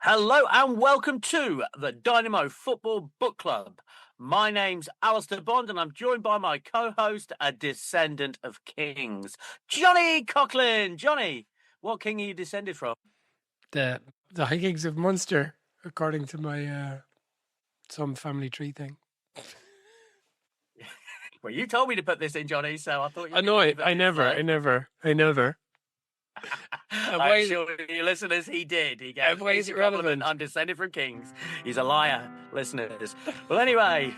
Hello and welcome to the Dynamo Football Book Club. My name's Alistair Bond and I'm joined by my co-host, a descendant of kings, Johnny Coughlin. Johnny, what king are you descended from? The High Kings of Munster, according to my some family tree thing. Well, you told me to put this in, Johnny, so I thought you I know it. I never. I'm sure you listeners, he did. He goes, why is it relevant? I'm descended from kings. He's a liar, listeners. Well, anyway,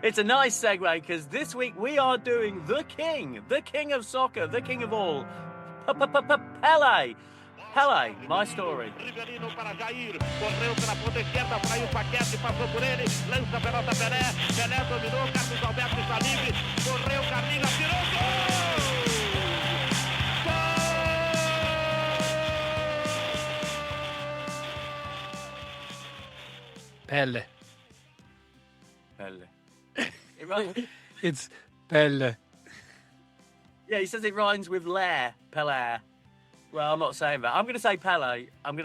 it's a nice segue because this week we are doing the king of soccer, the king of all, Pelé. Pelé, my story. Rivelino para Jair, correu pela ponta esquerda, saiu o Paquete, passou por ele, lança a pelota Pelé, Pelé dominou, Carlos Alberto está livre, correu, Carlinhos, atirou, Pelle. Pelé. It's Pelle. Yeah, he says it rhymes with Lair, Pelé. Well, I'm not saying that. I'm going to say Pelé. I'm not going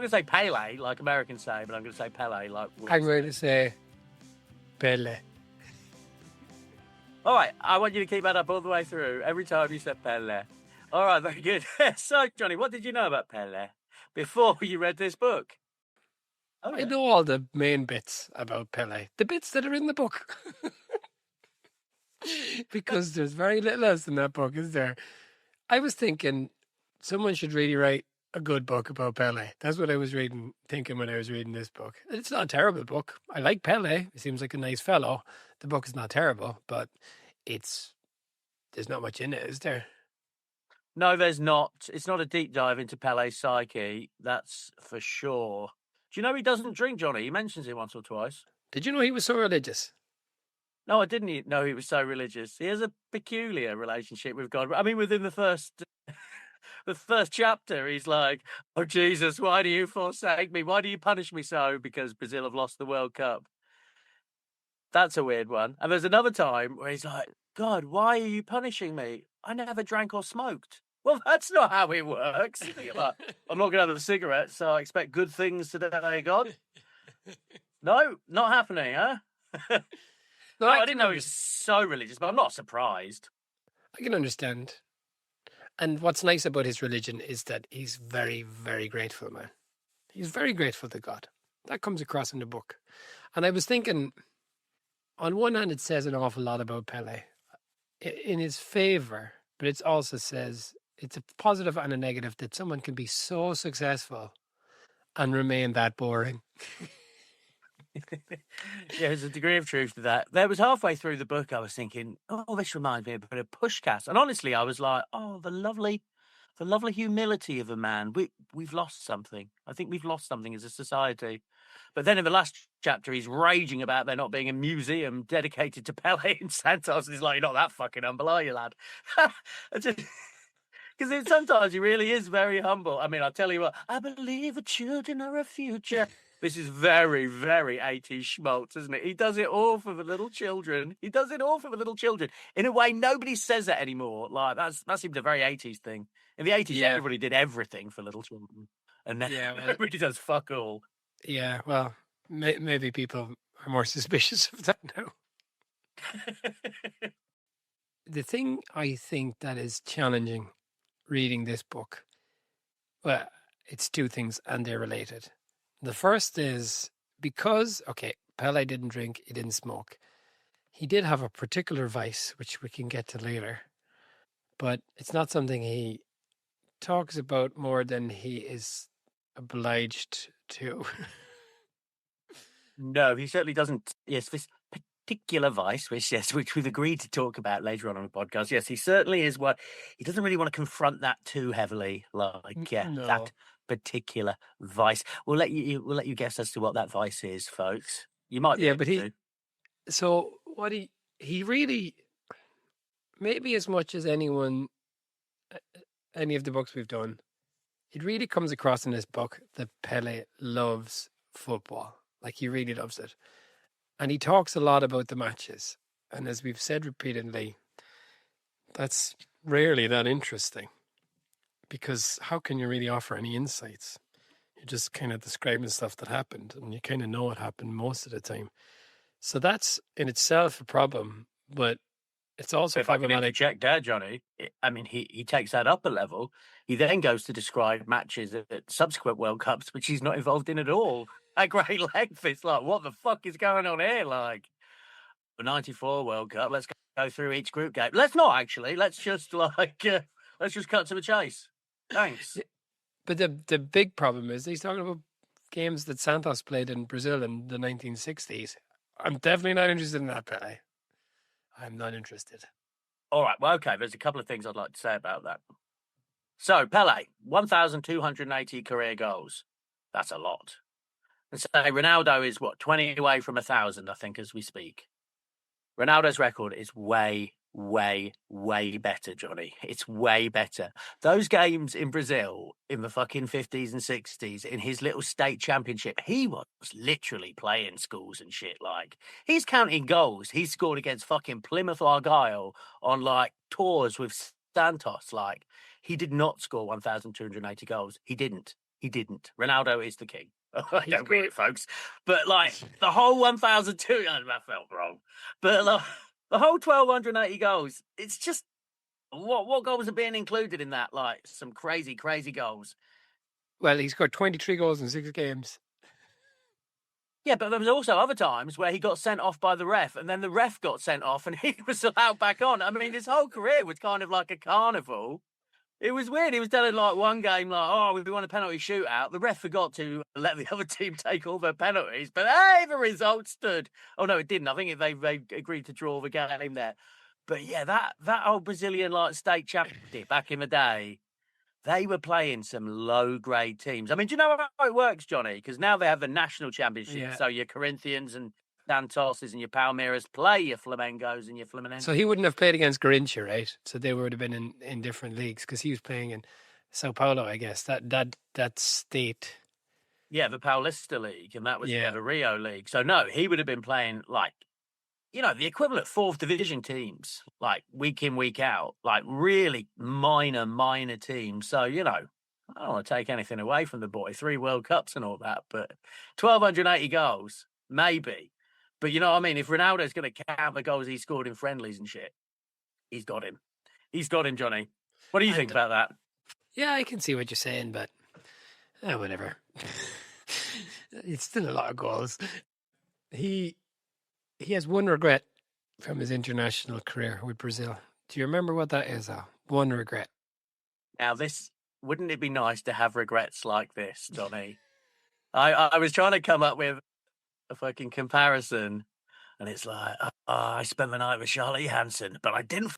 to say Pele like Americans say, but I'm going to say Pelé like. I'm going to say Pelle. All right, I want you to keep that up all the way through. Every time you said Pelé. All right, very good. So, Johnny, what did you know about Pelé before you read this book? Oh, yeah. I know all the main bits about Pelé, the bits that are in the book. Because there's very little else in that book, is there? I was thinking someone should really write a good book about Pelé. That's what I was thinking when I was reading this book. It's not a terrible book. I like Pelé. He seems like a nice fellow. The book is not terrible, but there's not much in it, is there? No, there's not. It's not a deep dive into Pelé's psyche, that's for sure. Do you know he doesn't drink, Johnny? He mentions it once or twice. Did you know he was so religious? No, I didn't know he was so religious. He has a peculiar relationship with God. I mean, within the first chapter, he's like, "Oh, Jesus, why do you forsake me? Why do you punish me so? Because Brazil have lost the World Cup." That's a weird one. And there's another time where he's like, "God, why are you punishing me? I never drank or smoked." Well, that's not how it works. Like, I'm not going to have a cigarette, so I expect good things today, God. No, not happening, huh? No, I didn't know he was so religious, but I'm not surprised. I can understand. And what's nice about his religion is that he's very, very grateful, man. He's very grateful to God. That comes across in the book. And I was thinking, on one hand, it says an awful lot about Pelé in his favor, but it also says it's a positive and a negative that someone can be so successful and remain that boring. Yeah, there's a degree of truth to that. There was halfway through the book, I was thinking, oh, this reminds me a bit of Pushcast. And honestly, I was like, oh, the lovely humility of a man. We've lost something. I think we've lost something as a society. But then in the last chapter, he's raging about there not being a museum dedicated to Pelé in Santos. And he's like, you're not that fucking humble, are you, lad? Because sometimes he really is very humble. I mean, I'll tell you what, I believe the children are a future. This is very, very 80s schmaltz, isn't it? He does it all for the little children. In a way, nobody says that anymore. Like, that seemed a very 80s thing. In the 80s, everybody did everything for little children. And now everybody does fuck all. Yeah, well, maybe people are more suspicious of that now. The thing I think that is challenging reading this book, well, it's two things and they're related. The first is because, Pelé didn't drink, he didn't smoke. He did have a particular vice, which we can get to later, but it's not something he talks about more than he is obliged to. No, he certainly doesn't. Yes, this particular vice, which we've agreed to talk about later on the podcast. Yes, he certainly is what he doesn't really want to confront that too heavily, that particular vice. We'll let you guess as to what that vice is, folks. You might be able to. So what he really, maybe as much as any of the books we've done, it really comes across in this book that Pelé loves football. Like, he really loves it. And he talks a lot about the matches. And as we've said repeatedly, that's rarely that interesting. Because how can you really offer any insights? You're just kind of describing stuff that happened, and you kind of know what happened most of the time. So that's in itself a problem, but it's also If I can problematic. interject there, Johnny, I mean, he takes that up a level. He then goes to describe matches at subsequent World Cups, which he's not involved in at all. At great length, it's like, what the fuck is going on here? Like, the 94 World Cup, let's go through each group game. Let's not, actually. Let's just, let's just cut to the chase. Thanks. But the big problem is he's talking about games that Santos played in Brazil in the 1960s. I'm definitely not interested in that, Pelé. I'm not interested. All right. Well, okay. There's a couple of things I'd like to say about that. So, Pelé, 1,280 career goals. That's a lot. And say Ronaldo is, 20 away from 1,000, I think, as we speak. Ronaldo's record is way, way, way better, Johnny. It's way better. Those games in Brazil in the fucking 50s and 60s, in his little state championship, he was literally playing schools and shit. Like, he's counting goals he scored against fucking Plymouth Argyle on, like, tours with Santos. Like, he did not score 1,280 goals. He didn't. Ronaldo is the king. I don't mean it, folks. But, like, the whole 1,200, that felt wrong. But, like, the whole 1,280 goals, it's just, what goals are being included in that? Like, some crazy, crazy goals. Well, he scored 23 goals in 6 games. Yeah, but there was also other times where he got sent off by the ref, and then the ref got sent off, and he was allowed back on. I mean, his whole career was kind of like a carnival. It was weird. He was telling, like, one game, like, oh, we won a penalty shootout. The ref forgot to let the other team take all their penalties. But, hey, the result stood. Oh, no, it didn't. I think they agreed to draw the game there. But, yeah, that old Brazilian, like, state championship back in the day, they were playing some low-grade teams. I mean, do you know how it works, Johnny? Because now they have the national championship. Yeah. So your Corinthians and Santoses and your Palmeiras play your Flamengos and your Fluminense. So he wouldn't have played against Garrincha, right? So they would have been in different leagues because he was playing in Sao Paulo, I guess. That state. Yeah, the Paulista League, and that was Yeah. the Rio League. So no, he would have been playing like, the equivalent 4th division teams, like week in, week out, like really minor teams. So, I don't want to take anything away from the boy. 3 World Cups and all that, but 1,280 goals, maybe. But you know what I mean? If Ronaldo's going to count the goals he scored in friendlies and shit, he's got him. He's got him, Johnny. What do you think about that? Yeah, I can see what you're saying, but whatever. It's still a lot of goals. He has one regret from his international career with Brazil. Do you remember what that is, Al? One regret. Now, wouldn't it be nice to have regrets like this, Johnny? I was trying to come up with a fucking comparison, and it's like, I spent the night with Charlotte Johansson, but I didn't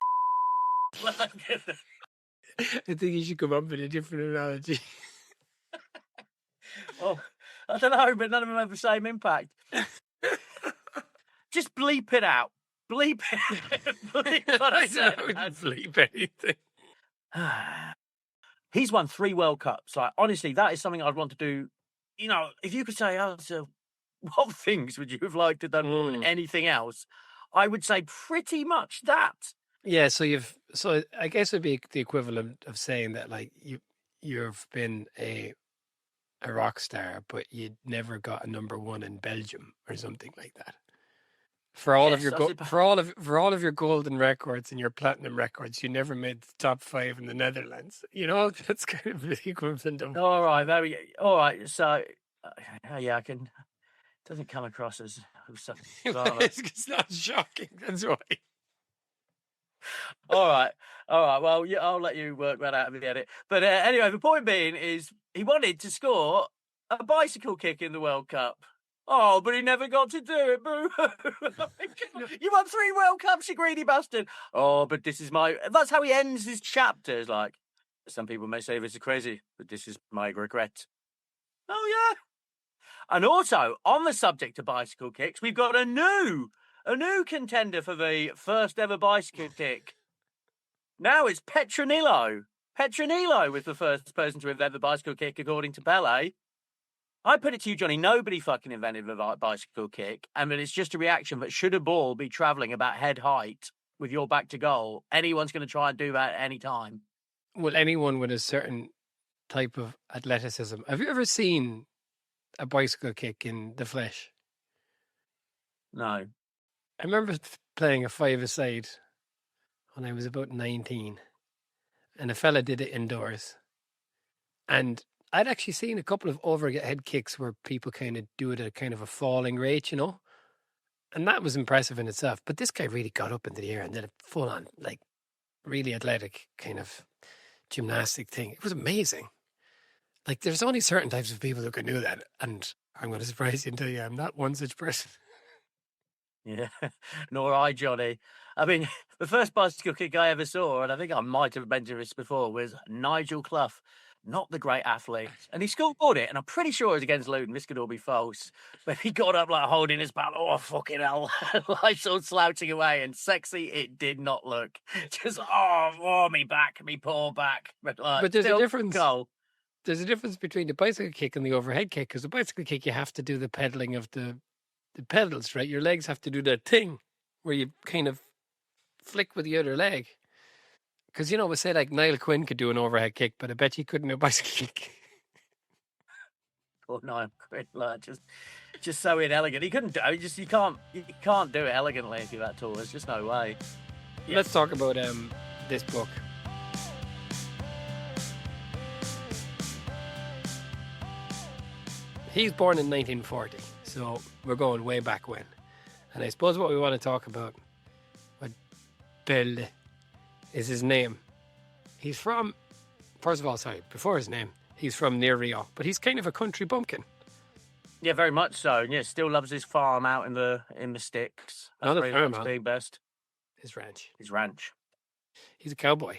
I think you should come up with a different analogy. Well, I don't know, but none of them have the same impact. Just bleep it out. Bleep it. Bleep what I said. I wouldn't bleep anything. He's won 3 World Cups. Like, honestly, that is something I'd want to do. If you could say, so what things would you have liked to have done more than anything else? I would say pretty much that. Yeah, so I guess it'd be the equivalent of saying that, like, you've been a rock star, but you'd never got a number 1 in Belgium or something like that. For all of your golden records and your platinum records, you never made the top 5 in the Netherlands. That's kind of the equivalent of. All right, there we go. All right, so I can. Doesn't come across as something. It's not shocking. That's why. All right. Well, yeah, I'll let you work that out in the edit. But anyway, the point being is he wanted to score a bicycle kick in the World Cup. Oh, but he never got to do it, boo. You won 3 World Cups, you greedy bastard. Oh, but that's how he ends his chapters. Like, some people may say this is crazy, but this is my regret. Oh, yeah. And also, on the subject of bicycle kicks, we've got a new contender for the first ever bicycle kick. Now it's Petronillo. Petronillo was the first person to invent the bicycle kick, according to Pelé. I put it to you, Johnny, nobody fucking invented the bicycle kick, and that it's just a reaction that should a ball be travelling about head height with your back to goal, anyone's going to try and do that at any time. Well, anyone with a certain type of athleticism. Have you ever seen a bicycle kick in the flesh? No. I remember playing a five-a-side when I was about 19, and a fella did it indoors. And I'd actually seen a couple of overhead kicks where people kind of do it at kind of a falling rate, you know? And that was impressive in itself. But this guy really got up into the air and did a full-on, like, really athletic kind of gymnastic thing. It was amazing. Like, there's only certain types of people who can do that. And I'm going to surprise you and tell you I'm not one such person. Yeah, nor I, Johnny. I mean, the first bicycle kick I ever saw, and I think I might have mentioned this before, was Nigel Clough, not the great athlete. And he scored it, and I'm pretty sure it was against Luton. This could all be false. But he got up like holding his back. Oh, fucking hell. Like all slouching away, and sexy it did not look. Just, me back, me poor back. But there's a difference. Goal. There's a difference between the bicycle kick and the overhead kick, because the bicycle kick, you have to do the pedaling of the pedals, right? Your legs have to do that thing where you kind of flick with the other leg. Because, you know, we say like Niall Quinn could do an overhead kick, but I bet he couldn't do a bicycle kick. Oh, Niall Quinn, like, just so inelegant. He couldn't do it. You can't do it elegantly if you're that tall. There's just no way. Yeah. Let's talk about this book. He's born in 1940, so we're going way back when. And I suppose what we want to talk about, what Pelé is his name. He's from, first of all, before his name, he's from near Rio, but he's kind of a country bumpkin. Yeah, very much so. Yeah, still loves his farm out in the sticks. That's Not the farm, being best. His ranch. He's a cowboy.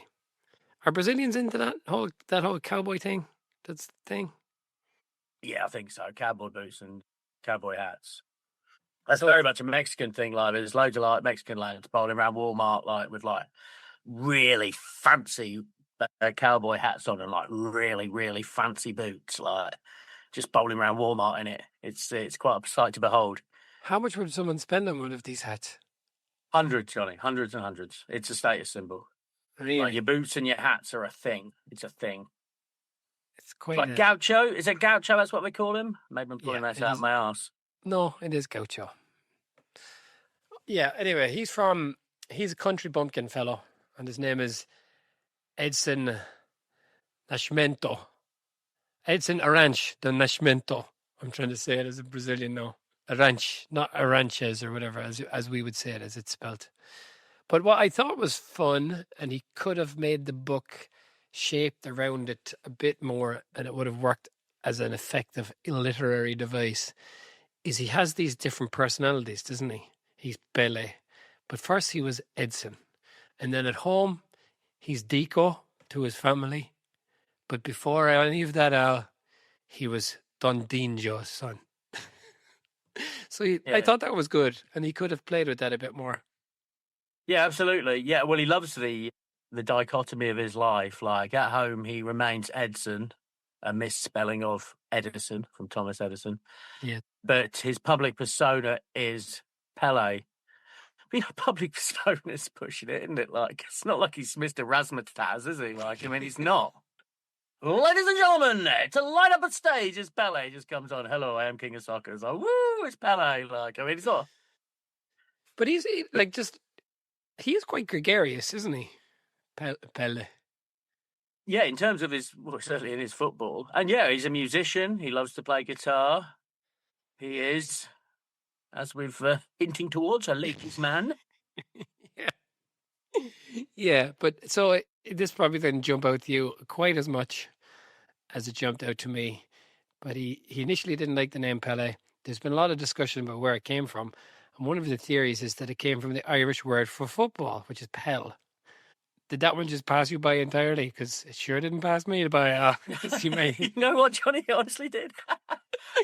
Are Brazilians into that whole cowboy thing? That's the thing. Yeah, I think so. Cowboy boots and cowboy hats. That's very much a Mexican thing. Like, there's loads of like Mexican lads bowling around Walmart, like with like really fancy cowboy hats on and like really, really fancy boots, like just bowling around Walmart in it. It's quite a sight to behold. How much would someone spend on one of these hats? Hundreds, Johnny. Hundreds and hundreds. It's a status symbol. Really? Like your boots and your hats are a thing. It's a thing. It's quite like gaucho. Is it gaucho? That's what we call him. Maybe I'm pulling that out of my arse. No, it is gaucho. Yeah. Anyway, he's a country bumpkin fellow, and his name is Edson Nascimento. Edson Arantes Do Nascimento. I'm trying to say it as a Brazilian now. Arantes, not Aranches or whatever, as we would say it, as it's spelled. But what I thought was fun, and he could have made the book shaped around it a bit more, and it would have worked as an effective literary device, is he has these different personalities, doesn't he? He's Pelé. But first he was Edson. And then at home, he's Dico to his family. But before any of that, he was Don Dinjo's son. So I thought that was good, and he could have played with that a bit more. Yeah, absolutely. Yeah, well, he loves the dichotomy of his life. Like, at home, he remains Edson, a misspelling of Edison from Thomas Edison. Yeah. But his public persona is Pelé. You know, public persona is pushing it, isn't it? Like, it's not like he's Mr. Razzmatazz, is he? Like, I mean, he's not. Ladies and gentlemen, to light up a stage as Pelé just comes on. Hello, I am King of Soccer. It's like, woo, it's Pelé. Like, I mean, he's not. But he is quite gregarious, isn't he? Pelé. Yeah, in terms of certainly in his football. And yeah, he's a musician. He loves to play guitar. He is, as we've hinting towards, a ladies' man. Yeah, but so this probably didn't jump out to you quite as much as it jumped out to me. But he initially didn't like the name Pelé. There's been a lot of discussion about where it came from. And one of the theories is that it came from the Irish word for football, which is pel. Did that one just pass you by entirely? Because it sure didn't pass me by. You know what, Johnny? It honestly did.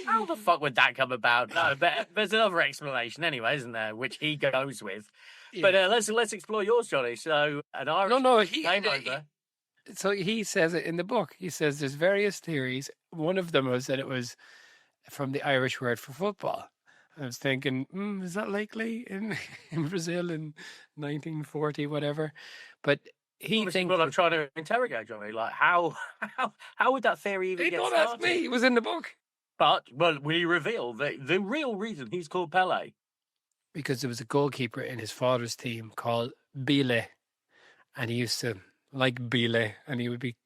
How the fuck would that come about? No, but there's another explanation anyway, isn't there? Which he goes with. Yeah. But let's explore yours, Johnny. So an Irish came over. So he says it in the book. He says there's various theories. One of them was that it was from the Irish word for football. I was thinking, is that likely in Brazil in 1940, whatever? But he This is thinks what I'm that, trying to interrogate, Johnny. Like, how would that theory even hey, get don't started? ask me. It was in the book. But, well, will you reveal the real reason he's called Pelé? Because there was a goalkeeper in his father's team called Bile, and he used to like Bile, and he would be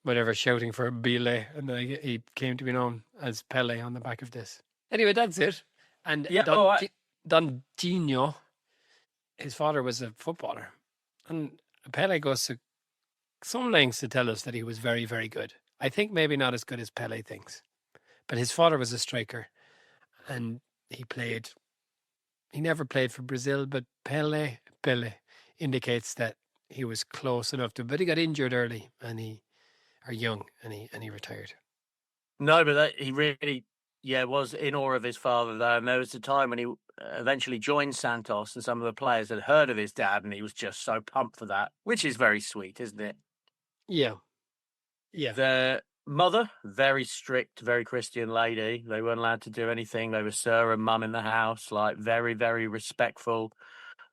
whatever shouting for Bile, and he came to be known as Pele on the back of this. Anyway, that's it. And Yeah, all right. Don Gino, his father was a footballer, and Pele goes to some lengths to tell us that he was very, very good. I think maybe not as good as Pele thinks, but his father was a striker, and he never played for Brazil, but Pele indicates that he was close enough to, but he got injured early or young, and he retired. No, but he really, was in awe of his father, though. And there was a time when he eventually joined Santos, and some of the players had heard of his dad, and he was just so pumped for that, which is very sweet, isn't it? Yeah. Yeah. The mother, very strict, very Christian lady. They weren't allowed to do anything. They were sir and mum in the house, like very, very respectful,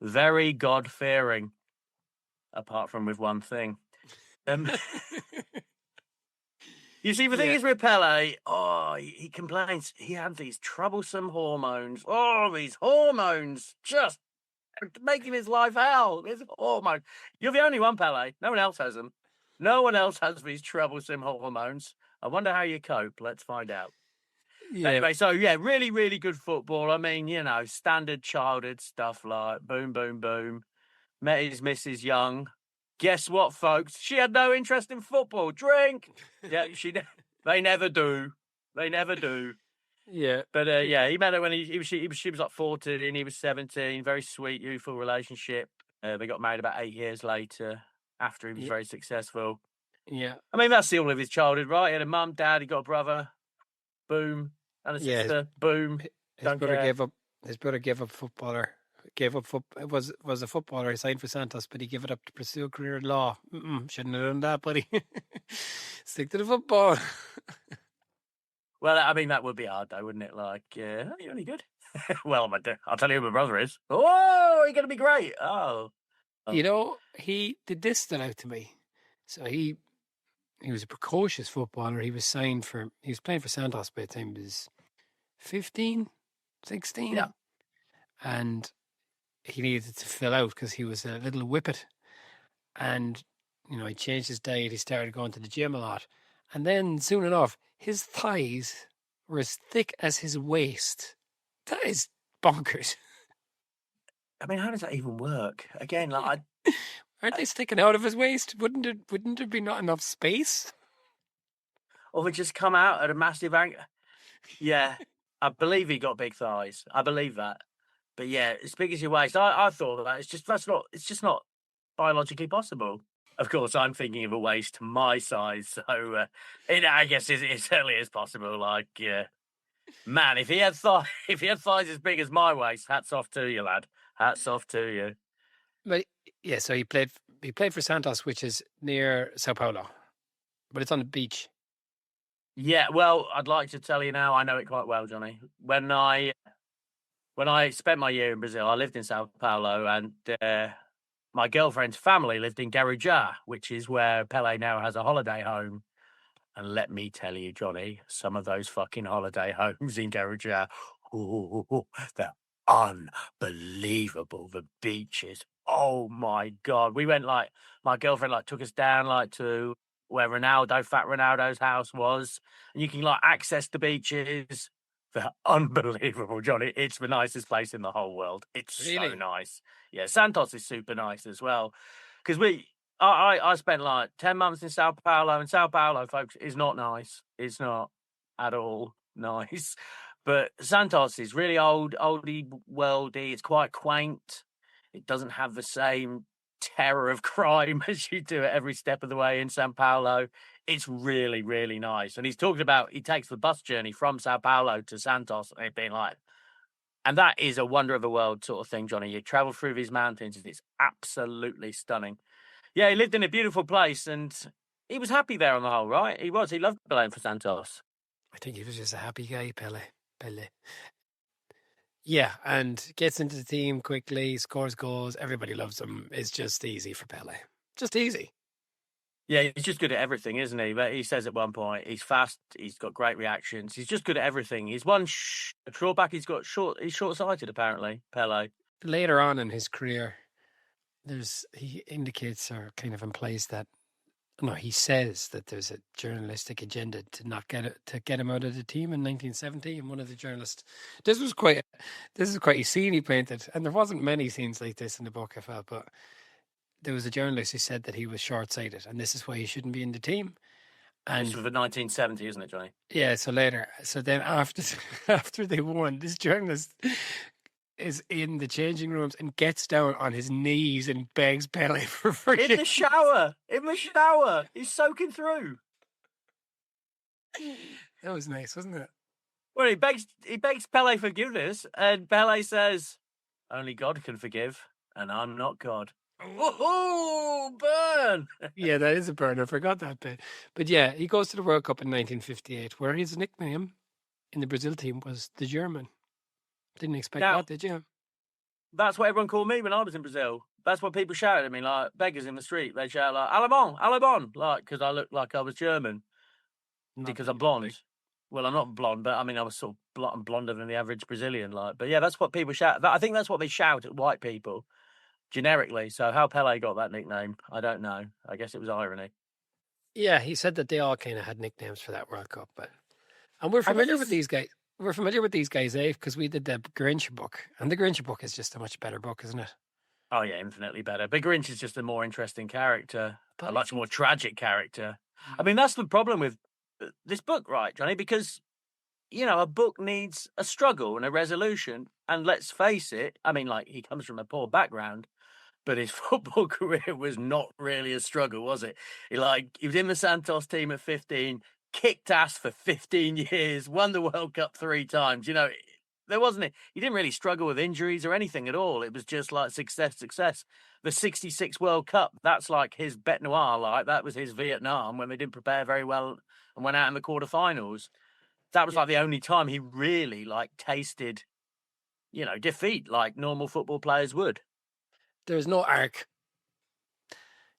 very God-fearing, apart from with one thing. You see, the thing is with Pelé, he complains he had these troublesome hormones. Oh, these hormones just making his life hell. His hormone. You're the only one, Pelé. No one else has them. No one else has these troublesome hormones. I wonder how you cope. Let's find out. Yeah. Anyway, so really, really good football. I mean, standard childhood stuff like boom, boom, boom. Met his Mrs. Young. Guess what, folks? She had no interest in football. Drink. Yeah, they never do. They never do. Yeah. But he met her when she was like 14 and he was 17. Very sweet, youthful relationship. They got married about 8 years later after he was very successful. Yeah. I mean, that's all of his childhood, right? He had a mum, dad, he got a brother. Boom. And a sister. Boom. His brother gave up footballer. Was a footballer. He signed for Santos, but he gave it up to pursue a career in law. Shouldn't have done that, buddy. Stick to the football. Well, I mean, that would be hard, though, wouldn't it? Like, you're only good. Well, I'll tell you who my brother is. Oh, he's going to be great. Oh. He did this stood out to me. So he was a precocious footballer. He was playing for Santos by the time he was 15, 16. Yeah. And he needed to fill out because he was a little whippet. And, he changed his diet. He started going to the gym a lot. And then soon enough, his thighs were as thick as his waist. That is bonkers. I mean, how does that even work? Again, like, aren't they sticking out of his waist? Wouldn't there be not enough space? Or they just come out at a massive angle. Yeah, I believe he got big thighs. I believe that. But yeah, as big as your waist, I thought of that. It's just not biologically possible. Of course, I'm thinking of a waist my size, so I guess it certainly is possible. Like, man, if he had thighs as big as my waist, hats off to you, lad. Hats off to you. But yeah, so he played for Santos, which is near Sao Paulo, but it's on the beach. Yeah, well, I'd like to tell you now, I know it quite well, Johnny. When I spent my year in Brazil, I lived in Sao Paulo, and my girlfriend's family lived in Guarujá, which is where Pelé now has a holiday home. And let me tell you, Johnny, some of those fucking holiday homes in Guarujá, they're unbelievable. The beaches, oh my God. We went my girlfriend took us down to where Fat Ronaldo's house was. And you can access the beaches. They're unbelievable, Johnny. It's the nicest place in the whole world. It's Really? so nice. Yeah, Santos is super nice as well. Because I spent 10 months in Sao Paulo, and Sao Paulo, folks, is not nice. It's not at all nice. But Santos is really oldie, worldy. It's quite quaint. It doesn't have the same terror of crime as you do at every step of the way in Sao Paulo. It's really, really nice. And he's talking about he takes the bus journey from Sao Paulo to Santos, and it being and that is a wonder of the world sort of thing, Johnny. You travel through these mountains, and it's absolutely stunning. Yeah, he lived in a beautiful place, and he was happy there on the whole, right? He was. He loved playing for Santos. I think he was just a happy guy, Pele. Yeah, and gets into the team quickly, scores goals. Everybody loves him. It's just easy for Pele. Just easy. Yeah, he's just good at everything, isn't he? But he says at one point, he's fast, he's got great reactions, he's just good at everything. He's one drawback, he's short-sighted, apparently, Pelé. Later on in his career, he indicates or kind of implies that, no, he says that there's a journalistic agenda to get him out of the team in 1970. And one of the journalists, this is quite a scene he painted, and there wasn't many scenes like this in the book, I felt, but there was a journalist who said that he was short-sighted, and this is why he shouldn't be in the team. And this was the 1970, isn't it, Johnny? Yeah. So then after they won, this journalist is in the changing rooms and gets down on his knees and begs Pelé for forgiveness. In the shower. He's soaking through. That was nice, wasn't it? Well, he begs Pelé forgiveness, and Pelé says, "Only God can forgive, and I'm not God." Oh, burn! Yeah, that is a burn. I forgot that bit. But yeah, he goes to the World Cup in 1958, where his nickname in the Brazil team was the German. Didn't expect that, did you? That's what everyone called me when I was in Brazil. That's what people shouted at me, like beggars in the street. They shout like "Alemão, Alemão," like because I looked like I was German. Because I'm blonde. Well, I'm not blonde, but I mean I was sort of blonder than the average Brazilian. Like, but yeah, that's what people shout. I think that's what they shout at white people, generically. So how Pelé got that nickname, I don't know. I guess it was irony. Yeah, he said that they all kind of had nicknames for that World Cup, and we're familiar with these guys. We're familiar with these guys, because we did the Grinch book, and the Grinch book is just a much better book, isn't it? Oh yeah, infinitely better. But Grinch is just a more interesting character, a much more tragic character. I mean, that's the problem with this book, right, Johnny? Because a book needs a struggle and a resolution. And let's face it, I mean, like he comes from a poor background, but his football career was not really a struggle, was it? He was in the Santos team at 15. Kicked ass for 15 years, won the World Cup 3 times. There wasn't it. He didn't really struggle with injuries or anything at all. It was just like success. The 66 World Cup, that's like his bête noire. Like that was his Vietnam when they didn't prepare very well and went out in the quarterfinals. That was like the only time he really tasted, defeat like normal football players would. There's no arc.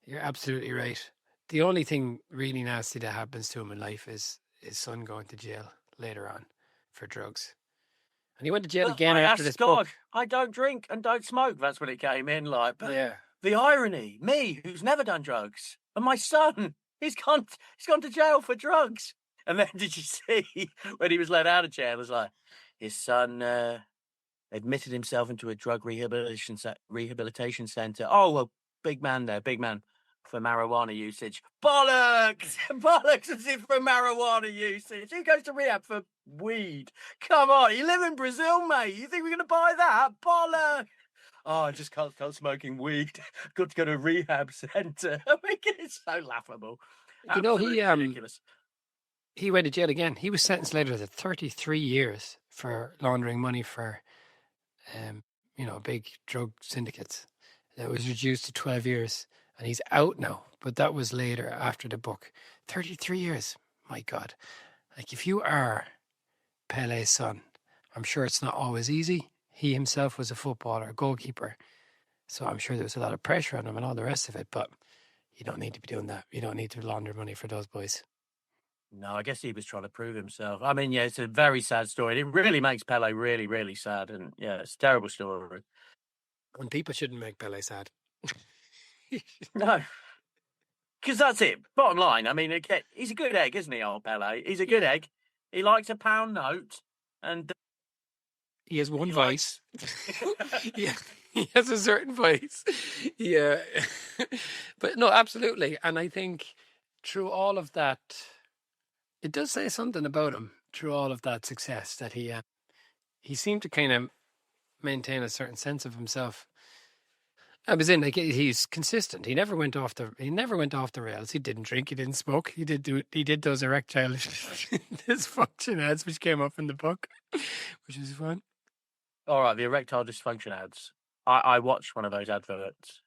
You're absolutely right. The only thing really nasty that happens to him in life is his son going to jail later on for drugs. And he went to jail again after this book. I don't drink and don't smoke. That's when it came in. Yeah. The irony, me, who's never done drugs, and my son, he's gone to jail for drugs. And then did you see when he was let out of jail? It was like his son admitted himself into a drug rehabilitation center. Oh, well, big man for marijuana usage. Bollocks! Bollocks as if for marijuana usage. Who goes to rehab for weed? Come on, you live in Brazil, mate. You think we're going to buy that? Bollocks! Oh, I just can't stop smoking weed. Got to go to a rehab centre. I mean, it's so laughable. Absolutely ridiculous. He went to jail again. He was sentenced later to 33 years for laundering money for, big drug syndicates. That was reduced to 12 years. And he's out now, but that was later after the book. 33 years. My God. Like, if you are Pelé's son, I'm sure it's not always easy. He himself was a footballer, a goalkeeper. So I'm sure there was a lot of pressure on him and all the rest of it, but you don't need to be doing that. You don't need to launder money for those boys. No, I guess he was trying to prove himself. I mean, yeah, it's a very sad story. It really makes Pelé really, really sad. And yeah, it's a terrible story. And people shouldn't make Pelé sad. No, because that's it. Bottom line, I mean, again, he's a good egg, isn't he, old Pelé? He's a good egg. He likes a pound note, and he has one voice. Yeah, he has a certain voice. Yeah, but no, absolutely. And I think through all of that, it does say something about him. Through all of that success, that he seemed to kind of maintain a certain sense of himself. I was in he's consistent. He never went off the rails. He didn't drink. He didn't smoke. He did those erectile dysfunction ads, which came up in the book, which was fun. All right, the erectile dysfunction ads. I watched one of those adverts.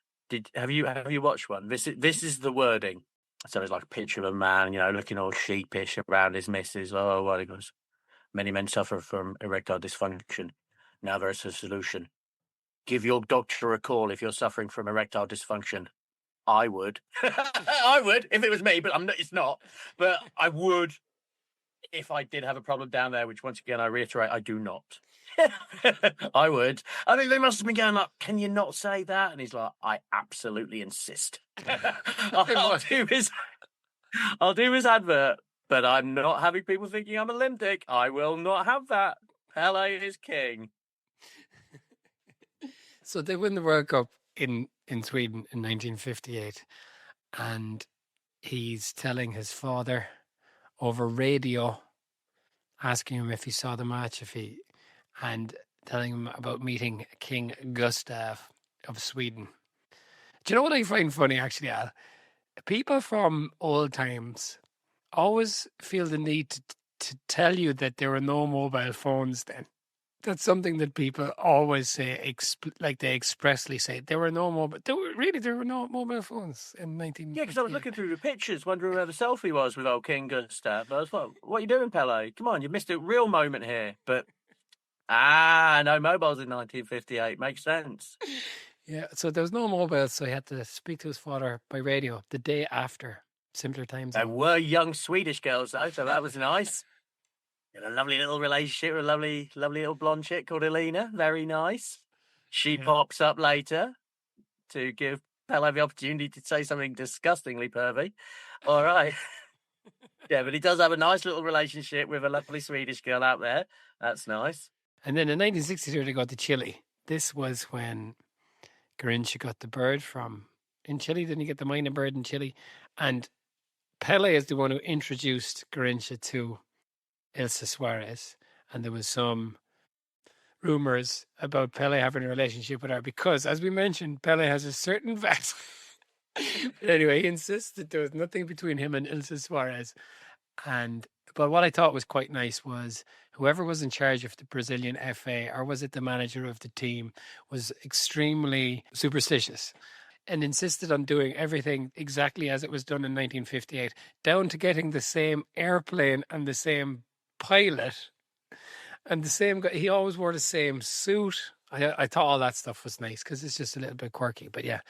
Have you watched one? This is the wording. So it's like a picture of a man, looking all sheepish around his missus. Oh, what he goes. Many men suffer from erectile dysfunction. Now there's a solution. Give your doctor a call if you're suffering from erectile dysfunction. I would. I would if it was me, but it's not. But I would if I did have a problem down there, which once again I reiterate, I do not. I would. I think they must have been going like, "Can you not say that?" And he's like, "I absolutely insist." I'll do his advert, but I'm not having people thinking I'm a limp-dick. I will not have that. Pelé is king. So they win the World Cup in Sweden in 1958, and he's telling his father over radio, asking him if he saw the match, and telling him about meeting King Gustav of Sweden. Do you know what I find funny, actually, Al? People from old times always feel the need to tell you that there were no mobile phones then. That's something that people always say, they expressly say. There were no mobile phones in 19. Yeah, because I was looking through the pictures, wondering where the selfie was with old King Gustav. I was like, "What are you doing, Pelé? Come on, you missed a real moment here." But no mobiles in 1958 makes sense. Yeah, so there was no mobiles, so he had to speak to his father by radio the day after. Simpler times. There were young Swedish girls though, so that was nice. And a lovely little relationship with a lovely little blonde chick called Elena. Very nice. She pops up later to give Pelé the opportunity to say something disgustingly pervy. All right. Yeah, but he does have a nice little relationship with a lovely Swedish girl out there. That's nice. And then in 1962, they got to Chile. This was when Garrincha got the bird in Chile. Didn't he get the minor bird in Chile? And Pelé is the one who introduced Garrincha to Ilse Suarez, and there was some rumors about Pelé having a relationship with her because, as we mentioned, Pelé has a certain vet. But anyway, he insists that there was nothing between him and Ilse Suarez. But what I thought was quite nice was whoever was in charge of the Brazilian FA, or was it the manager of the team, was extremely superstitious and insisted on doing everything exactly as it was done in 1958, down to getting the same airplane and the same pilot and the same guy. He always wore the same suit. I thought all that stuff was nice because it's just a little bit quirky, but yeah.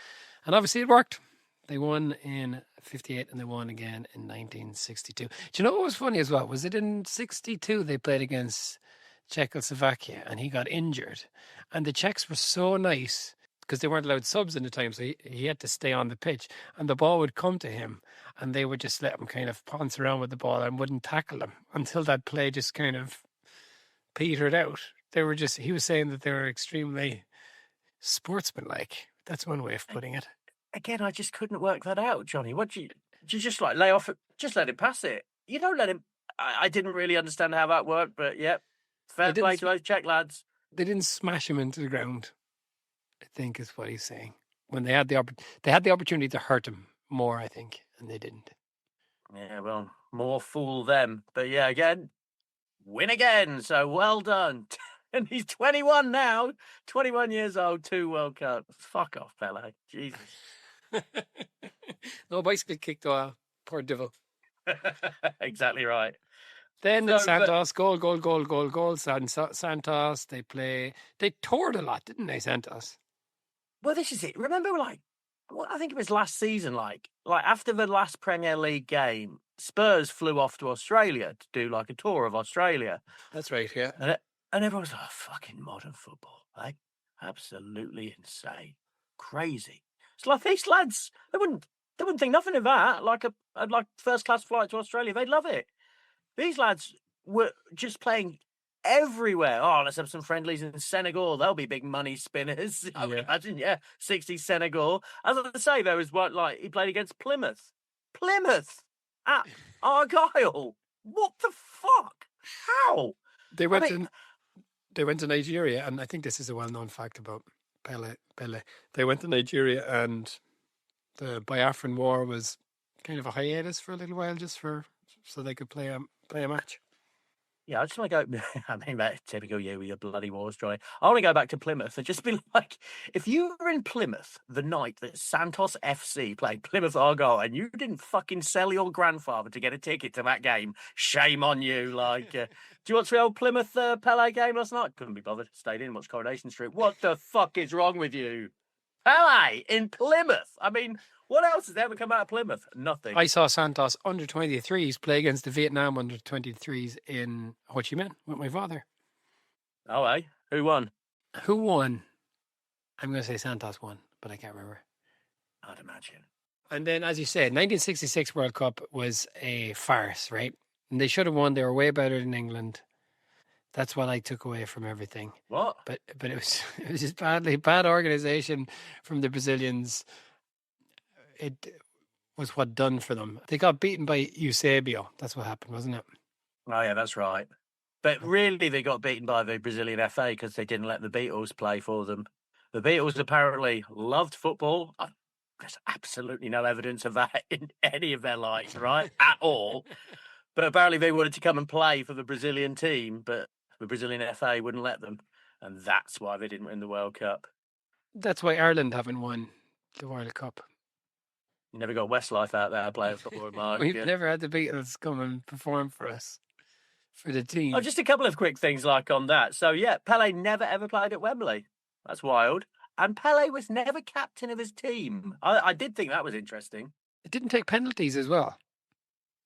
And obviously it worked. They won in 58 and they won again in 1962. Do you know what was funny as well? Was it in 62 they played against Czechoslovakia and he got injured, and the Czechs were so nice because they weren't allowed subs in the time, so he had to stay on the pitch, and the ball would come to him and they would just let him kind of pounce around with the ball and wouldn't tackle him until that play just kind of petered out. He was saying that they were extremely sportsmanlike. That's one way of putting it. Again, I just couldn't work that out, Johnny. What do you just like lay off? Just let him pass it. You don't let him. I didn't really understand how that worked, but yeah, fair play to those Czech lads. They didn't smash him into the ground, I think is what he's saying. When they had the opportunity to hurt him more, I think, and they didn't. Yeah, well, more fool them. But yeah, again, win again. So well done. And he's 21 now, 21 years old, 2 World Cups. Fuck off, Pelé. Jesus. No bicycle kick though, poor devil. Exactly right. Then Santos, goal. Santos, they toured a lot, didn't they, Santos? Well, this is it. Remember, I think it was last season, like after the last Premier League game, Spurs flew off to Australia to do like a tour of Australia. That's right, yeah. And everyone's like, fucking modern football, like absolutely insane, crazy. It's like these lads, they wouldn't think nothing of that. Like a first class flight to Australia, they'd love it. These lads were just playing everywhere. Oh, let's have some friendlies in Senegal. They'll be big money spinners. I would imagine, 60 Senegal. As I say, there was he played against Plymouth at Argyle. What the fuck? How? They went to Nigeria, and I think this is a well-known fact about Pelé. They went to Nigeria, and the Biafran War was kind of a hiatus for a little while, so they could play a match. Yeah, I just want to go. I mean, that's typical you with your bloody wars, Johnny. I want to go back to Plymouth and just be like, if you were in Plymouth the night that Santos FC played Plymouth Argyle and you didn't fucking sell your grandfather to get a ticket to that game, shame on you. Like, do you watch the old Plymouth Pelé game last night? Couldn't be bothered. Stayed in, watched Coronation Street. What the fuck is wrong with you? Pelé in Plymouth. I mean, what else has ever come out of Plymouth? Nothing. I saw Santos under 23s play against the Vietnam under 23s in Ho Chi Minh with my father. Oh, eh? Who won? Who won? I'm going to say Santos won, but I can't remember. I'd imagine. And then, as you said, 1966 World Cup was a farce, right? And they should have won. They were way better than England. That's what I took away from everything. What? But it was just bad organization from the Brazilians. It was what done for them. They got beaten by Eusebio. That's what happened, wasn't it? Oh, yeah, that's right. But really, they got beaten by the Brazilian FA because they didn't let the Beatles play for them. The Beatles apparently loved football. There's absolutely no evidence of that in any of their lives, right? At all. But apparently they wanted to come and play for the Brazilian team, but the Brazilian FA wouldn't let them. And that's why they didn't win the World Cup. That's why Ireland haven't won the World Cup. You never got Westlife out there playing football, Mark. We've never had the Beatles come and perform for us, for the team. Oh, just a couple of quick things like on that. So, yeah, Pelé never ever played at Wembley. That's wild. And Pelé was never captain of his team. I did think that was interesting. It didn't take penalties as well.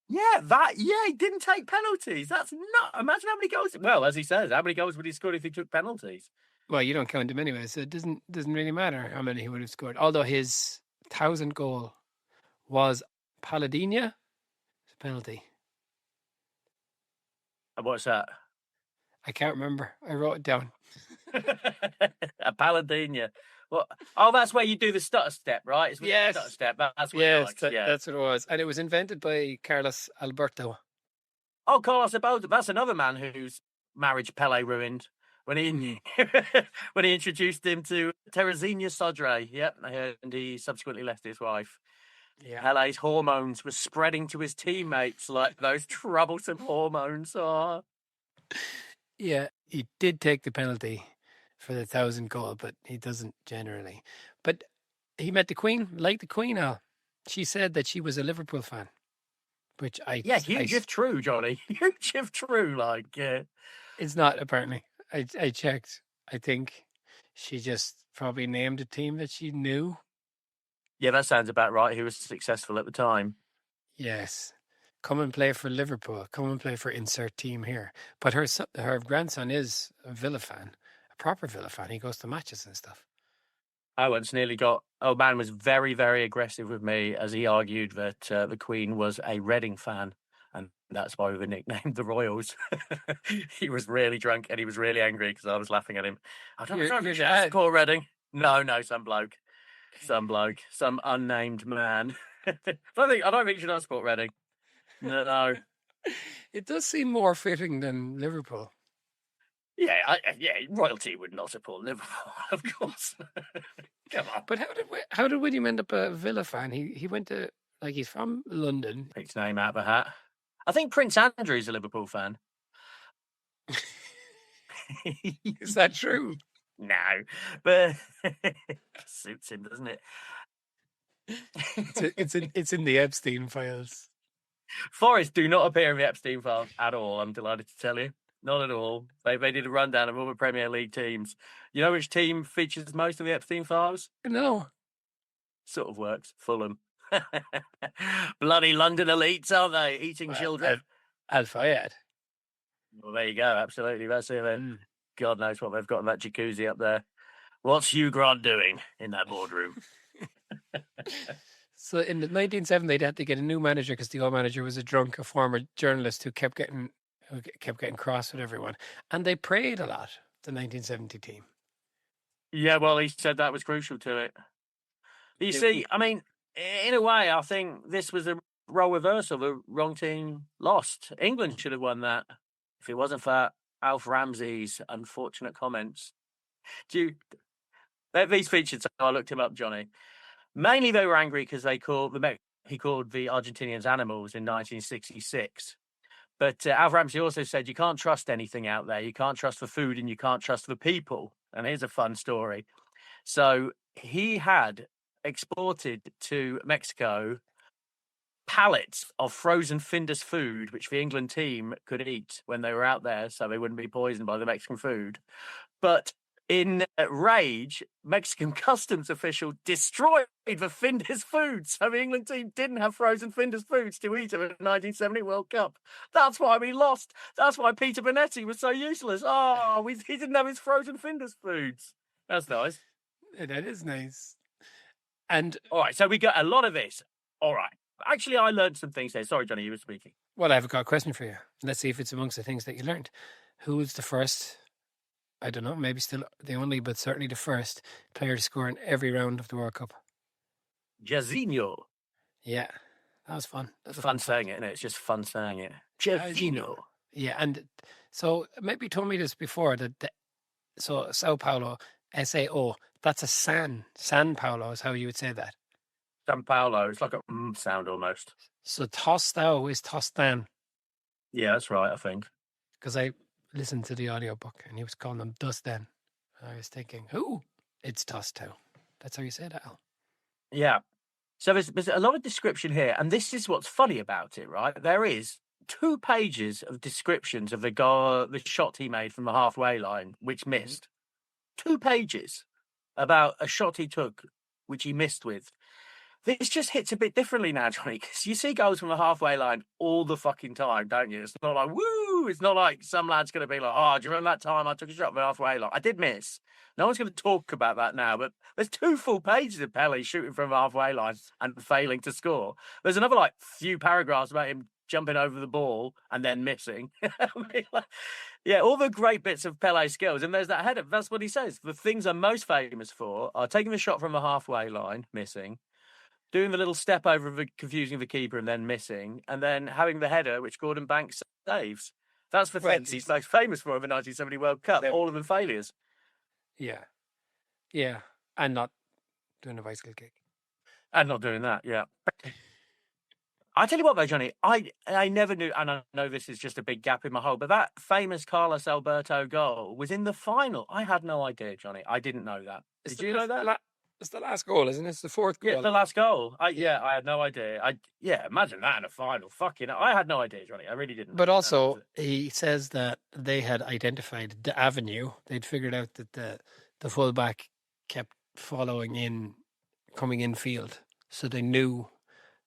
Yeah, he didn't take penalties. That's not. Imagine how many goals. Well, as he says, how many goals would he score if he took penalties? Well, you don't count them anyway, so it doesn't really matter how many he would have scored. Although his 1,000th goal was Paladinia, it's a penalty. And what's that? I can't remember. I wrote it down. A Paladinia. Well, oh, that's where you do the stutter step, right? It's yes. The stutter step. That's what yes, yeah. That's what it was. And it was invented by Carlos Alberto. Oh, Carlos Alberto. That's another man whose marriage Pelé ruined when he when he introduced him to Teresina Sodre. Yep, and he subsequently left his wife. Yeah. Pelé's hormones were spreading to his teammates like those troublesome hormones are. Yeah, he did take the penalty for the 1,000th goal, but he doesn't generally. But he met the Queen, liked the Queen, Al. She said that she was a Liverpool fan, which huge if true, Johnny. Huge if true, It's not, apparently. I checked. I think she just probably named a team that she knew. Yeah, that sounds about right. Who was successful at the time. Yes. Come and play for Liverpool. Come and play for insert team here. But her grandson is a Villa fan, a proper Villa fan. He goes to matches and stuff. I once nearly got... Old man was very, very aggressive with me as he argued that the Queen was a Reading fan. And that's why we were nicknamed the Royals. He was really drunk and he was really angry because I was laughing at him. I don't know if you support Reading. No, some bloke. Some unnamed man. I don't think you should support Reading. No. It does seem more fitting than Liverpool. Yeah, royalty would not support Liverpool, of course. Come on. But how did William end up a Villa fan? He went to, he's from London. Picked his name out of a hat. I think Prince Andrew's a Liverpool fan. Is that true? No, but suits him, doesn't it? It's in the Epstein files. Forest do not appear in the Epstein files at all, I'm delighted to tell you. Not at all. They did a rundown of all the Premier League teams. You know which team features most of the Epstein files? No. Sort of works. Fulham. Bloody London elites, aren't they? Eating children. Al Fayed. Well, there you go. Absolutely. That's it then. God knows what they've got in that jacuzzi up there. What's Hugh Grant doing in that boardroom? So in the 1970s, they'd had to get a new manager because the old manager was a former journalist who kept getting cross with everyone. And they prayed a lot, the 1970 team. Yeah, well, he said that was crucial to it. You see, I mean, in a way, I think this was a role reversal. The wrong team lost. England should have won that if it wasn't for Alf Ramsey's unfortunate comments. These featured, so I looked him up, Johnny. Mainly they were angry because he called the Argentinians animals in 1966. But Alf Ramsey also said you can't trust anything out there. You can't trust the food and you can't trust the people. And here's a fun story. So he had exported to Mexico pallets of frozen Findus food, which the England team could eat when they were out there, so they wouldn't be poisoned by the Mexican food. But in rage, Mexican customs official destroyed the Findus foods. So the England team didn't have frozen Findus foods to eat at the 1970 World Cup. That's why we lost. That's why Peter Bonetti was so useless. Oh, he didn't have his frozen Findus foods. That's nice. That is nice. And all right, so we got a lot of this. All right. Actually, I learned some things there. Sorry, Johnny, you were speaking. Well, I've got a question for you. Let's see if it's amongst the things that you learned. Who was the first, I don't know, maybe still the only, but certainly the first player to score in every round of the World Cup? Jairzinho. Yeah, that was fun. That's fun saying it, isn't it? It's just fun saying it. Jairzinho. Yeah, and so maybe you told me this before, so Sao Paulo, SAO, that's a San Paulo is how you would say that. San Paulo, it's like a sound almost. So Tostão is Tostan. Yeah, that's right, I think. Because I listened to the audiobook and he was calling them Dustin. I was thinking, it's Tostão. That's how you say that, Al. Yeah. So there's a lot of description here, and this is what's funny about it, right? There is 2 pages of descriptions of the shot he made from the halfway line, which missed. 2 pages about a shot he took, which he missed with. This just hits a bit differently now, Johnny, because you see goals from the halfway line all the fucking time, don't you? It's not like, woo! It's not like some lad's going to be like, oh, do you remember that time I took a shot from the halfway line? I did miss. No one's going to talk about that now, but there's 2 full pages of Pelé shooting from the halfway line and failing to score. There's another, few paragraphs about him jumping over the ball and then missing. Yeah, all the great bits of Pelé's skills. And there's that header. That's what he says. The things I'm most famous for are taking the shot from the halfway line, missing, doing the little step over, confusing the keeper and then missing, and then having the header, which Gordon Banks saves. That's the things he's most famous for in the 1970 World Cup. All of them failures. Yeah. Yeah. And not doing a bicycle kick. And not doing that, yeah. I tell you what, though, Johnny, I never knew, and I know this is just a big gap in my hole, but that famous Carlos Alberto goal was in the final. I had no idea, Johnny. I didn't know that. Did you know that? It's the last goal, isn't it? It's the 4th goal. Yeah, the last goal. I had no idea. Imagine that in a final. Fucking, I had no idea, Johnny. I really didn't. But also, he says that they had identified the avenue. They'd figured out that the fullback kept coming in field, so they knew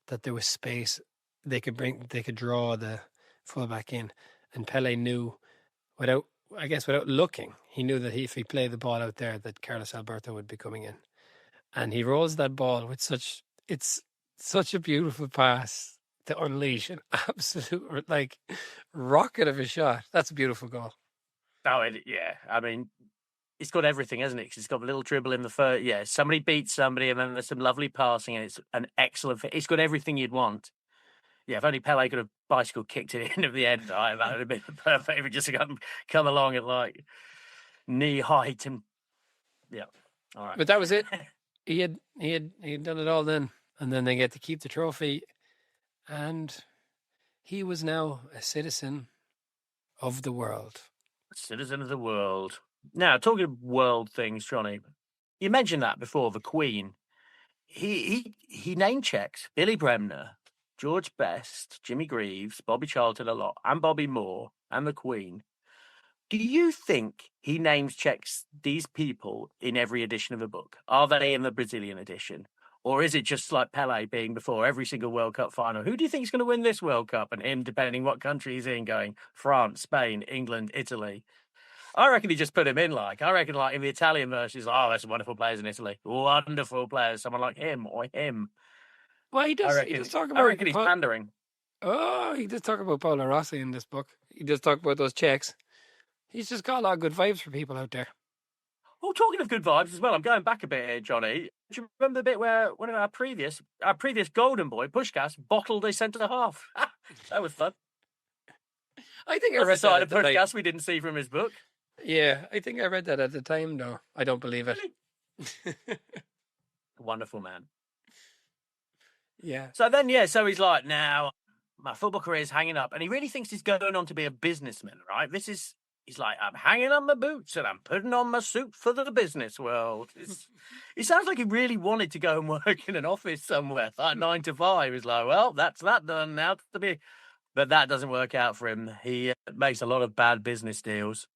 that there was space. They could draw the fullback in, and Pelé knew without looking, he knew that if he played the ball out there, that Carlos Alberto would be coming in. And he rolls that ball with it's such a beautiful pass to unleash an absolute rocket of a shot. That's a beautiful goal. Oh, yeah. I mean, it's got everything, hasn't it? 'Cause it's got a little dribble in the first. Yeah, somebody beats somebody, and then there's some lovely passing, and it's an excellent fit. It's got everything you'd want. Yeah, if only Pelé could have bicycle kicked it in at the end, that would have been perfect. If it just come along at knee height and yeah. All right. But that was it. He had done it all then, and then they get to keep the trophy, and he was now a citizen of the world. Citizen of the world. Now, talking of world things, Johnny, you mentioned that before, the Queen. He name checks Billy Bremner, George Best, Jimmy Greaves, Bobby Charlton a lot, and Bobby Moore, and the Queen. Do you think he names checks these people in every edition of the book? Are they in the Brazilian edition? Or is it just like Pelé being before every single World Cup final? Who do you think is going to win this World Cup? And him, depending what country he's in, going France, Spain, England, Italy. I reckon he just put him in I reckon in the Italian version, he's there's some wonderful players in Italy. Wonderful players. Someone like him or him. Well, he does. I reckon he's pandering. Oh, he does talk about Paolo Rossi in this book. He does talk about those checks. He's just got a lot of good vibes for people out there. Oh, talking of good vibes as well, I'm going back a bit here, Johnny. Do you remember the bit where one of our previous golden boy, Puskás, bottled a centre-half? That was fun. I think I read that at the time. Puskás we didn't see from his book. Yeah, I think I read that at the time, though. I don't believe it. Wonderful man. Yeah. So then, so he's like, now my football career is hanging up. And he really thinks he's going on to be a businessman, right? He's like, I'm hanging on my boots and I'm putting on my suit for the business world. It sounds like he really wanted to go and work in an office somewhere, 9 to 5. He's like, well, that's that done now. But that doesn't work out for him. He makes a lot of bad business deals.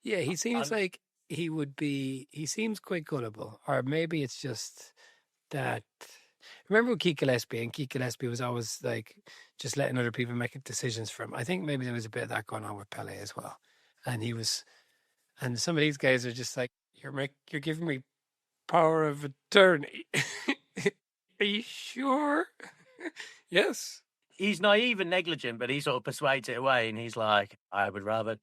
Yeah, he seems like he seems quite gullible, or maybe it's just that. Remember with Keith Gillespie, and Keith Gillespie was always like just letting other people make decisions for him. I think maybe there was a bit of that going on with Pelé as well, and some of these guys are just like, you're giving me power of attorney. Are you sure? Yes. He's naive and negligent, but he sort of persuades it away, and he's like, I would rather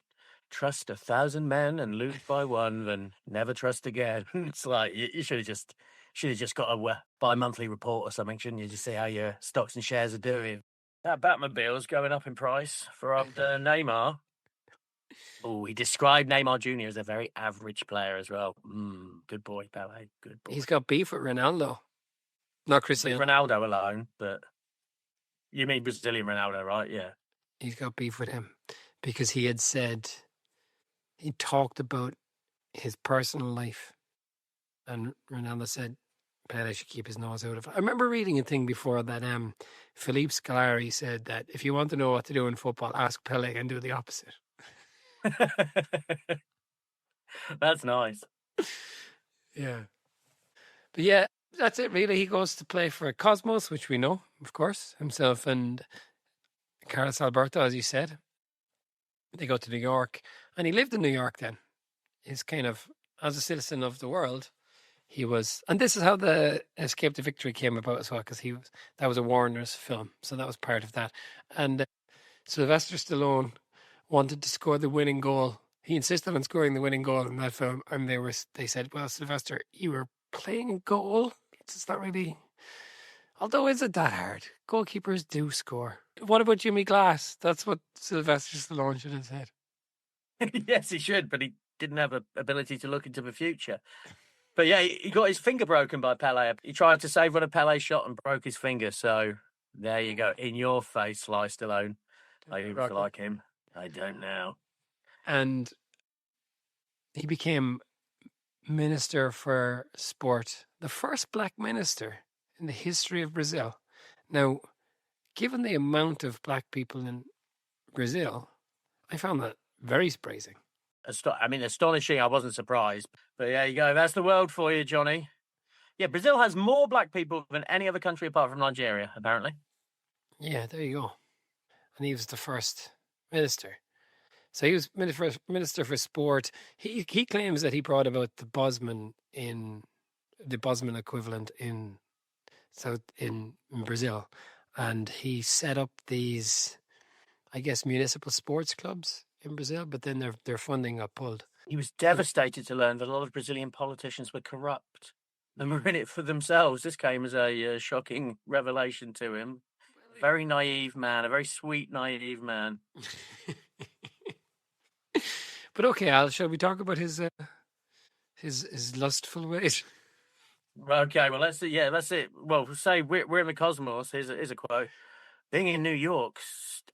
trust 1,000 men and lose by one than never trust again. It's like, you should have just got a bi-monthly report or something, shouldn't you? Just see how your stocks and shares are doing. That Batmobile's going up in price for Neymar. Oh, he described Neymar Jr. as a very average player as well. Good boy, Pelé. Good boy. He's got beef with Ronaldo. Not Cristiano. Ronaldo alone, but you mean Brazilian Ronaldo, right? Yeah. He's got beef with him because he talked about his personal life, and Ronaldo said Pelé should keep his nose out of it. I remember reading a thing before that Philippe Scolari said that if you want to know what to do in football, ask Pelé and do the opposite. That's nice. Yeah. But yeah, that's it really. He goes to play for Cosmos, which we know, of course, himself and Carlos Alberto, as you said. They go to New York, and he lived in New York then. He's kind of, as a citizen of the world, he was, and this is how the Escape to Victory came about as well, because that was a Warner's film, so that was part of that. And Sylvester Stallone wanted to score the winning goal. He insisted on scoring the winning goal in that film, and they said, well, Sylvester, you were playing a goal. It's not really, although is it that hard? Goalkeepers do score. What about Jimmy Glass? That's what Sylvester Stallone should have said. Yes, he should, but he didn't have an ability to look into the future. But yeah, he got his finger broken by Pelé. He tried to save one of Pelé's shot and broke his finger. So there you go. In your face, Sly Stallone. I used to like him. I don't know. And he became Minister for Sport, the first black minister in the history of Brazil. Now, given the amount of black people in Brazil, I found that very surprising. Astonishing. I wasn't surprised. But there you go. That's the world for you, Johnny. Yeah, Brazil has more black people than any other country apart from Nigeria, apparently. Yeah, there you go. And he was the first minister. So he was minister for sport. He claims that he brought about the Bosman equivalent in Brazil, and he set up these, I guess, municipal sports clubs in Brazil. But then their funding got pulled. He was devastated to learn that a lot of Brazilian politicians were corrupt and were in it for themselves. This came as a shocking revelation to him. Very naive man, a very sweet, naive man. But okay, Al, shall we talk about his lustful ways? Okay, well, that's it. Well, say we're in the cosmos. Here's a quote. Being in New York,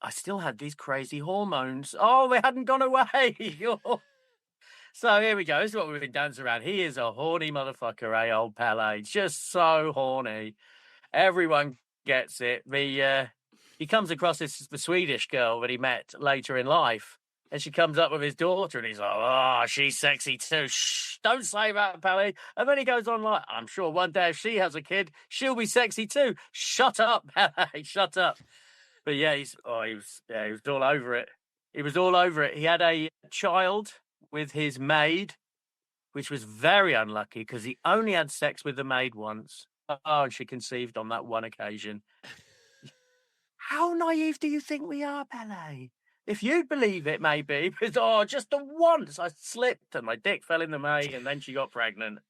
I still had these crazy hormones. Oh, they hadn't gone away. So here we go. This is what we've been dancing around. He is a horny motherfucker, old Pelé. Just so horny. Everyone gets it. He comes across the Swedish girl that he met later in life, and she comes up with his daughter, and he's like, oh, she's sexy too. Shh, don't say that, Pelé. And then he goes on like, I'm sure one day if she has a kid, she'll be sexy too. Shut up, Pelé, shut up. But yeah, he was all over it. He was all over it. He had a child with his maid, which was very unlucky because he only had sex with the maid once. Oh, and she conceived on that one occasion. How naive do you think we are, Pelé? If you'd believe it, maybe, because, just the once I slipped and my dick fell in the maid and then she got pregnant.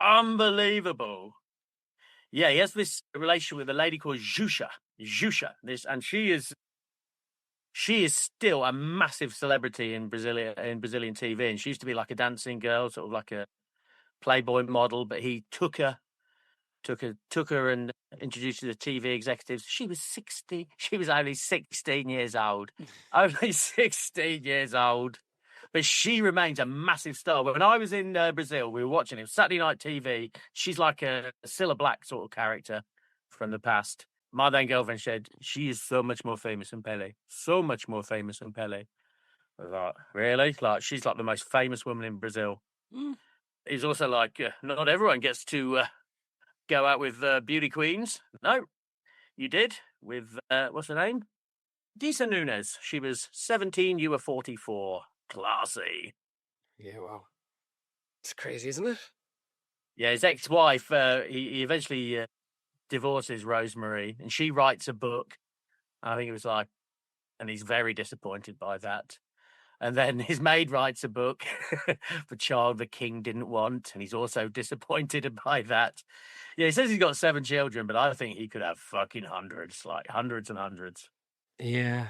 Unbelievable. Yeah, he has this relation with a lady called Jusha. And she is still a massive celebrity in Brazilian TV. And she used to be like a dancing girl, sort of like a Playboy model, but he took her and introduced her to TV executives. She was 60. She was only 16 years old. Only 16 years old. But she remains a massive star. When I was in Brazil, we were watching it. Saturday night TV. She's like a Cilla Black sort of character from the past. My then girlfriend said, she is so much more famous than Pelé. So much more famous than Pelé. I was like, really? Like, she's like the most famous woman in Brazil. Mm. He's also like, not everyone gets to go out with beauty queens. No, you did with, what's her name? Disa Nunes. She was 17, you were 44. Classy. Yeah, wow. It's crazy, isn't it? Yeah, his ex-wife, he eventually divorces Rosemary, and she writes a book. I think it was like, and he's very disappointed by that. And then his maid writes a book, The Child the King Didn't Want, and he's also disappointed by that. Yeah, he says he's got 7 children, but I think he could have fucking hundreds, like hundreds and hundreds. Yeah.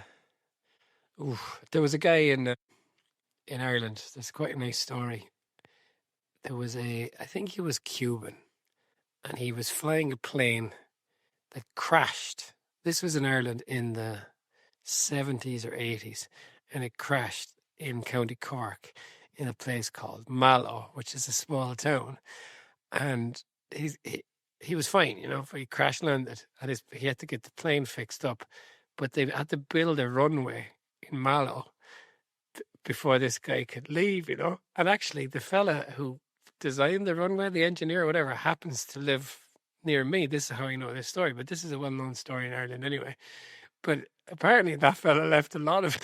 Ooh, there was a guy in Ireland. There's quite a nice story. There was I think he was Cuban, and he was flying a plane that crashed. This was in Ireland in the 70s or 80s, and it crashed in County Cork in a place called Mallow, which is a small town. And he was fine, you know, he crash landed, and he had to get the plane fixed up, but they had to build a runway in Mallow before this guy could leave, you know. And actually, the fella who designed the runway, the engineer or whatever, happens to live near me. This is how I know this story, but this is a well-known story in Ireland anyway. But apparently that fella left a lot of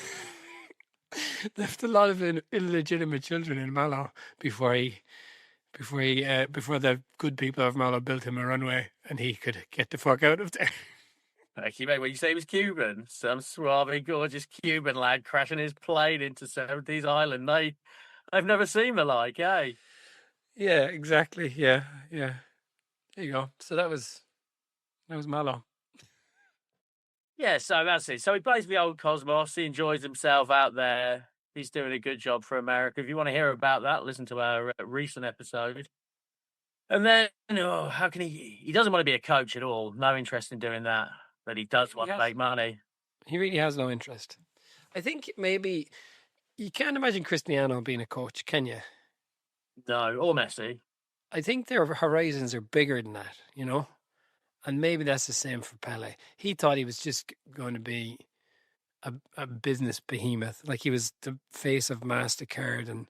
illegitimate children in Mallow before the good people of Mallow built him a runway and he could get the fuck out of there. Actually, mate, when you say he was Cuban, some suave, gorgeous Cuban lad crashing his plane into 70s Island. I've never seen the like, eh? Yeah, exactly. Yeah. There you go. So that was Mallow. Yeah, so that's it. So he plays the old Cosmos. He enjoys himself out there. He's doing a good job for America. If you want to hear about that, listen to our recent episode. And then, how can he doesn't want to be a coach at all. No interest in doing that. But he does want to make money. He really has no interest. I think maybe you can't imagine Cristiano being a coach, can you? No, or Messi. I think their horizons are bigger than that, you know? And maybe that's the same for Pelé. He thought he was just going to be a business behemoth. Like he was the face of MasterCard. And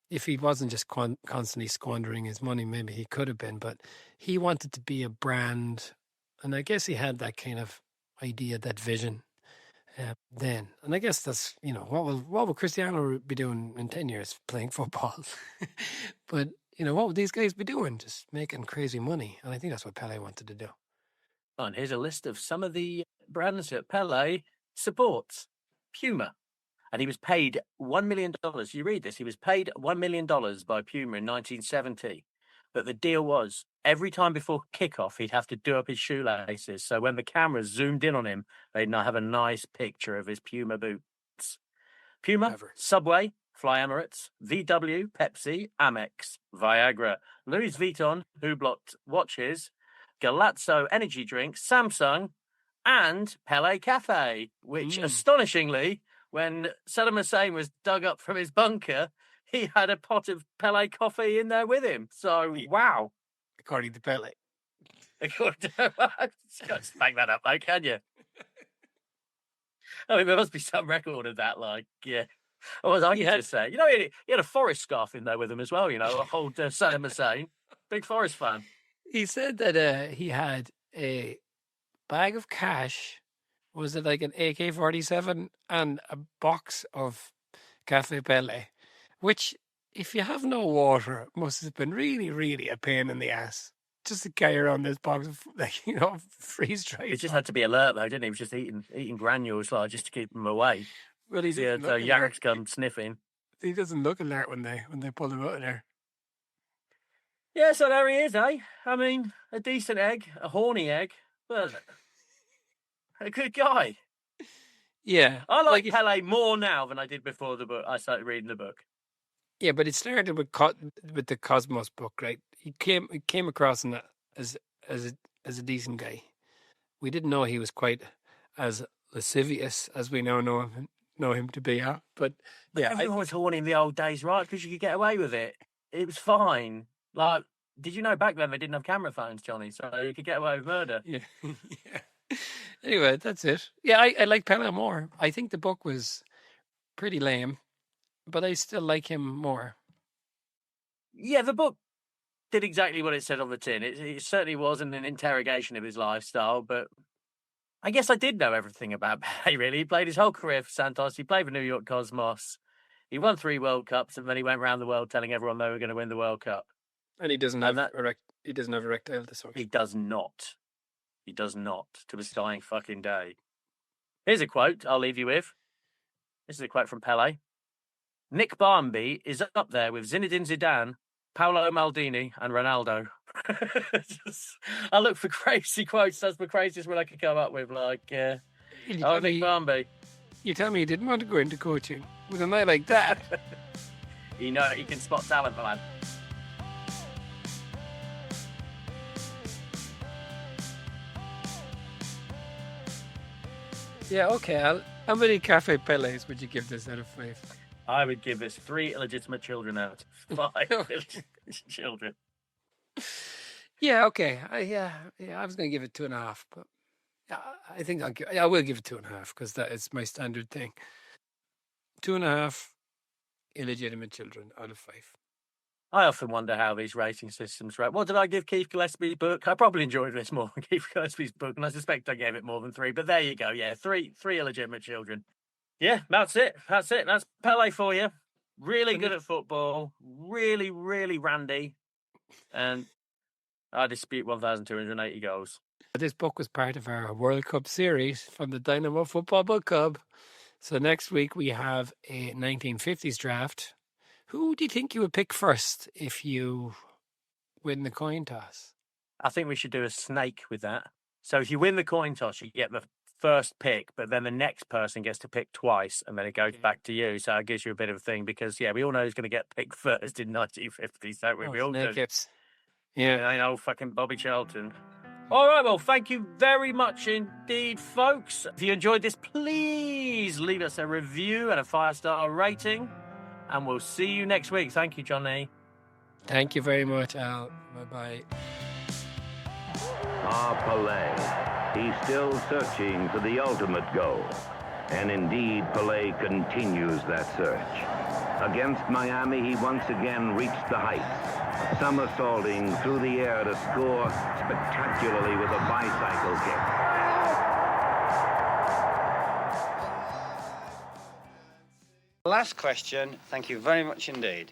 if he wasn't just constantly squandering his money, maybe he could have been. But he wanted to be a brand. And I guess he had that kind of idea, that vision then. And I guess that's, you know, what will Cristiano be doing in 10 years? Playing football. But, you know, what would these guys be doing? Just making crazy money. And I think that's what Pelé wanted to do. And here's a list of some of the brands that Pelé supports. Puma. And he was paid $1 million. You read this. He was paid $1 million by Puma in 1970. But the deal was every time before kickoff, he'd have to do up his shoelaces. So when the cameras zoomed in on him, they'd now have a nice picture of his Puma boots. Puma, Subway, Fly Emirates, VW, Pepsi, Amex, Viagra, Louis Vuitton, Hublot watches, Galazzo energy drinks, Samsung, and Pelé Cafe, which astonishingly, when Saddam Hussein was dug up from his bunker, he had a pot of Pelé coffee in there with him. So, wow. According to Pelé. According to... You can't spank that up, though, can you? I mean, there must be some record of that, like, yeah. Or as I could just say, you know, he had a Forest scarf in there with him as well, you know, a whole Saddam Hussein. Big Forest fan. He said that he had a bag of cash, was it like an AK-47 and a box of Café Pelé, which, if you have no water, must have been really, really a pain in the ass. Just to carry around this box of, like, you know, freeze-dried. He just had to be alert, though, didn't he? He was just eating granules, like, just to keep them away. Well, he's so Yarrick's come sniffing. He doesn't look alert when they pull him out of there. Yeah, so there he is, eh? I mean, a decent egg, a horny egg, but a good guy. Yeah. I like Pelé more now than I did before the book. I started reading the book. Yeah, but it started with the Cosmos book, right? He came across in that as a decent guy. We didn't know he was quite as lascivious as we now know him to be. But yeah, everyone was horny in the old days, right? Because you could get away with it. It was fine. Like, did you know back then they didn't have camera phones, Johnny? So you could get away with murder. Yeah. Yeah. Anyway, that's it. Yeah, I like Pelé more. I think the book was pretty lame, but I still like him more. Yeah, the book did exactly what it said on the tin. It certainly wasn't an interrogation of his lifestyle, but I guess I did know everything about Pelé, really. He played his whole career for Santos. He played for New York Cosmos. He won 3 World Cups, and then he went around the world telling everyone they were going to win the World Cup. And he doesn't have erectile dysfunction. He does not. He does not, to his dying fucking day. Here's a quote I'll leave you with. This is a quote from Pelé. Nick Barmby is up there with Zinedine Zidane, Paolo Maldini, and Ronaldo. I look for crazy quotes. That's the craziest one I could come up with. Like, Nick Barmby. You tell me he didn't want to go into coaching with a night like that. He can spot talent, man. Yeah, okay. How many Cafe Pelés would you give this out of 5? I would give this 3 illegitimate children out of 5 illegitimate children. Yeah, okay. I was going to give it 2.5, but I think I will give it 2.5 because that is my standard thing. 2.5 illegitimate children out of 5. I often wonder how these rating systems rate. What did I give Keith Gillespie's book? I probably enjoyed this more than Keith Gillespie's book, and I suspect I gave it more than 3. But there you go. Yeah, three illegitimate children. Yeah, that's it. That's Pelé for you. Really good at football. Really, really randy. And I dispute 1,280 goals. This book was part of our World Cup series from the Dynamo Football Book Club. So next week we have a 1950s draft. Who do you think you would pick first if you win the coin toss? I think we should do a snake with that. So if you win the coin toss, you get the first pick, but then the next person gets to pick twice, and then it goes back to you. So it gives you a bit of a thing because, yeah, we all know who's going to get picked first in 1950s, don't we? We all do. Yeah, I know, fucking Bobby Charlton. All right, well, thank you very much indeed, folks. If you enjoyed this, please leave us a review and a 5-star rating, and we'll see you next week. Thank you, Johnny. Thank you very much, Al. Bye-bye. Pelé. He's still searching for the ultimate goal. And indeed, Pelé continues that search. Against Miami, he once again reached the heights, somersaulting through the air to score spectacularly with a bicycle kick. Last question. Thank you very much indeed.